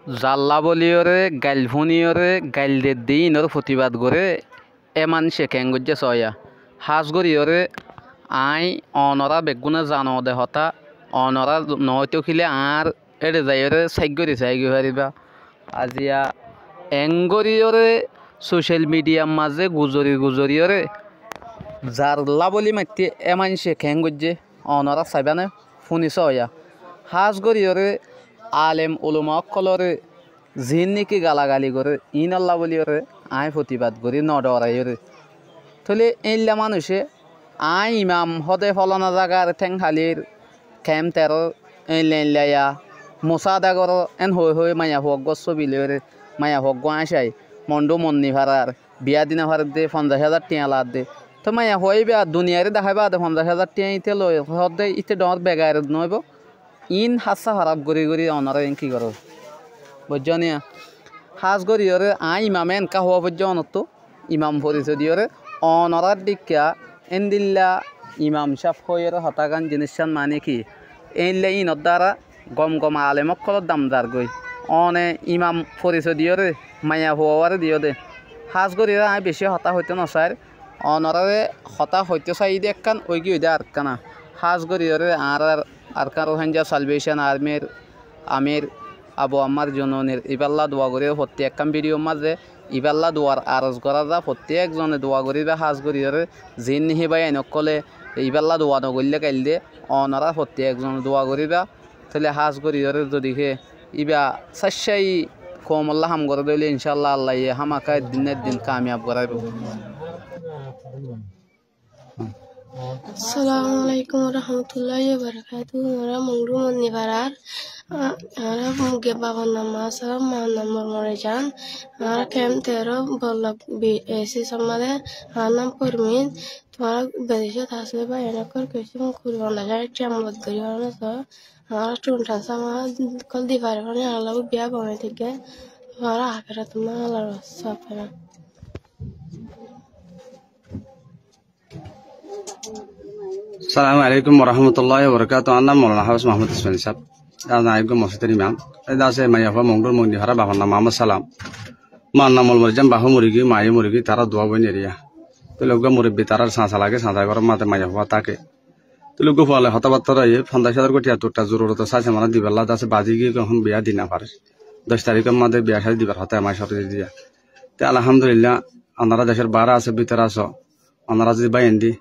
জাল্লা বলিওরে গাইল ফুনিওরে গাইল দে দিন ওর প্রতিবাদ করে এমান সে কেঙ্গুজে সয়া হাজ গরিওরে আই অনরা বেগুনে জানো দে হতা অনরা নয়তো খিলে আর এড়ে যাইরে সাইগরি সাইগি হারিবা আজিয়া এঙ্গরিওরে সোশ্যাল মিডিয়ার মাঝে গুজরিওরে জারলা বলি মাতি এমান সে কেঙ্গুজে অনরা সাইবানে ফুনি সয়া হাজ গরিওরে আলেম উলমা কলরে জিন নাকি গালাগালি করে ইন আল্লাহ বলি ওরে আয় প্রতিবাদ করি নডরাই ওরে তাহলে এইলা মানুষে আই ইমাম হদে ফলানা জাগার ঠেং হালির খেম তেরো এইলা মোসাদা গর এন হয়ে মায়া হক গছ বিলে ওরে মায়া হক আসাই মন্ডু মন্নি ভাড়ার বিয়া দিনা ভাড়া দে 50,000 টিয়া লাদ দে তো মায়া হয়ে বিয়া দুনিয়ারে দেখাইবা দে 50,000 টিয়া ইতে লই হদে ইতে ডর বেগার নইব ইন হাসা খারাপ গড়ি অনারা কি করো বুঝনিয়া হাজ গড়ি ওরে আই ইমামে এনকা হওয়া পর্যন্ত ইমাম পরিচয় দিওরে অনারার দিকা এনদিল্লা ইমাম সাফ হয়ে হতাগান জিনিসান মানে কি এনলে ইনত দ্বারা গম আলেমক কলত দামদার গই অনে ইমাম পরিচয় দিওরে মায়া হওয়ারে দিও দে হাজ গড়ি আই বেশি হতা হইতে নসার অনারে হতা হইতে চাই দে একখান ওই কি হইতে আর কানা হাজ গড়ি ওরে আর কারো হেঞ্জা সালভেশন আর্মির আমির আবু আম্মার জননের ইবাল্লা দোয়া করে প্রত্যেক ভিডিও মাঝে ইবাল্লা দোয়ার আরজ করা যা প্রত্যেকজনে দোয়া করিবে হাজ করিরে জিন নিহিবাই নকলে ইবাল্লা দোয়া নগরলে কাইলে অনারা প্রত্যেকজনে দোয়া করিবা তাহলে হাজ করিরে যদি ইবা সাই কমল্লা হাম করে দিলে ইনশাল্লাহ আল্লাহ হামাকা দিনের দিন কামিয়াব করাইব। আসসালামু আলাইকুম রহমতুল্লাহি ওয়া বারাকাতুহু আমরা মংরু মন্নিবারার আমরা মুগে বাবার নাম আসলাম মা নম্বর মরে যান আমরা কেম তেরো বল্লভ এসি সম্মানে আমার নাম পরমিন তোমার বেদেশে আসলে বা এনেকর কিছু কুরবান লাগার চামলত করিবানো তো আমরা টুনটাস আমার কল দিবারে মানে আল্লাহ বিয়া বানাই থেকে আমরা আখেরা তোমার আল্লাহর সাফরা। Assalamu alaikum warahmatullahi wabarakatuh. Anna Maulana Hafiz Muhammad Ismail Sahab. Ana aibgo masjid imam. Eda se maya fa mongdor mongdi hara bahar nama Muhammad salam. Ma anna mol marjam bahu murigi mai murigi tara dua boy neriya. To logo muribbi tarar sansa lage sansa gor mate maya fa take. To logo fale hata battara ye 50,000 কোটি এতটা জরুরত আছে মানে দিবাল্লা দাসে বাজি গিয়ে কখন বিয়া দিনা পারে 10 তারিখের মধ্যে বিয়া শাদী দিবার হতে আমার সাথে দিয়া তে আলহামদুলিল্লাহ আনারা দেশের 12 আছে ভিতরে আছে আনারা যদি বাইন্দি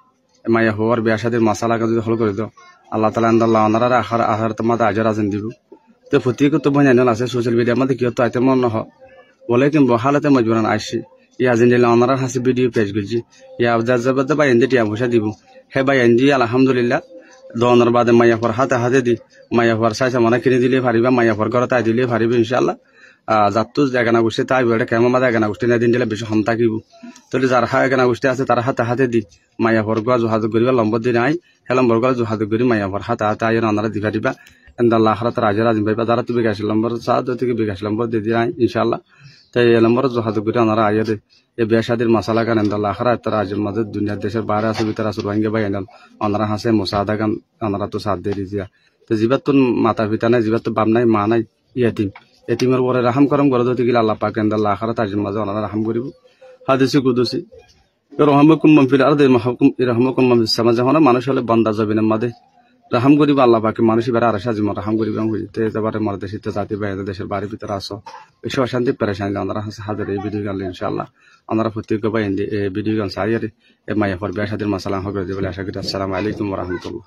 মায়া হওয়ার বিয়া শাদীর মাসালাকে যদি হল করে দাও আল্লাহ তাআলা আল্লাহ আনারা আখার তোমাদের আজর আছেন দিব তো প্রত্যেক তো বনাইনল আছে সোশ্যাল মিডিয়ার মধ্যে কি হতো আইতে মন নহ বলে কি হালাতে মজবুরান আইসি ইয়া জিনদিল আনারা হাসি ভিডিও পেজ গলজি ইয়া জাজাবাদ বাইন্দি টিয়া পয়সা দিব হে বাইন্দি আলহামদুলিল্লাহ দোনের বাদে মায়া ফর হাতে দি মায়া ফর সাইসা মনে কিনে দিলে পারিবা মায়া ফর ঘরে তাই দিলে পারিবে ইনশাআল্লাহ যাত্তু জায়গা গোষ্ঠী তাই বেড়ে কেমন জায়গা গোষ্ঠী না দিন দিলে বেশি হম থাকিব তাহলে যার হায়গানা গোষ্ঠী আছে তার হাতে দি মায়া ফর গোয়া জহাদ করিবা লম্বর দিন আই হে লম্বর গোয়া জহাদ করি মায়া ফর হাতে আই রান্নারা দিবা দিবা এন্দাল্লাহ আখরাত রাজা রাজিম ভাইবা যারা তুমি বিকাশ লম্বর সাদ থেকে বিকাশ লম্বর দিয়ে দিয়ে আই ইনশাআল্লাহ তাই এই লম্বর জহাদ করি আনারা আইয়া দে এই বিয়া শাদীর মাসালা গান এন্দাল্লাহ আখরাত রাজের মাঝে দুনিয়ার দেশের বাইরে আছে ভিতরে আছে রোহিঙ্গা ভাই এনাল আনারা হাসে মোসাদা গান আনারা তো সাথ দিয়ে দিয়া তো জিবাত তো মাতা পিতা নাই জিবাত তো বাপ নাই মা নাই ইয়াতিম এতিমের পরে রাহাম করম করে দিতে গেলে আল্লাহ পাক আল্লাহ আখারাত আজের মাঝে ওনারা রাহাম করিব হাদিসে কুদুসি রহমাকুম মান ফিল আরদি রহমাকুম মান ফিস সামা যখন মানুষ হলে বান্দা জমিনের মাঝে রাহাম করিব আল্লাহ পাক মানুষ বেরা আর সাজি রাহাম করিব হইতে এবারে মার দেশে জাতি বাইরে দেশের বাড়ি ভিতরে আসো বেশি অশান্তি পেরেশানি ওনারা হাজার এই ভিডিও গান ইনশাআল্লাহ ওনারা প্রত্যেক ভাই এই ভিডিও গান সারিয়ারে এ মায়া ফর বিয়া শাদীর মাসালা হবে বলে আশা করি। আসসালামু আলাইকুম ওয়া রাহমাতুল্লাহ।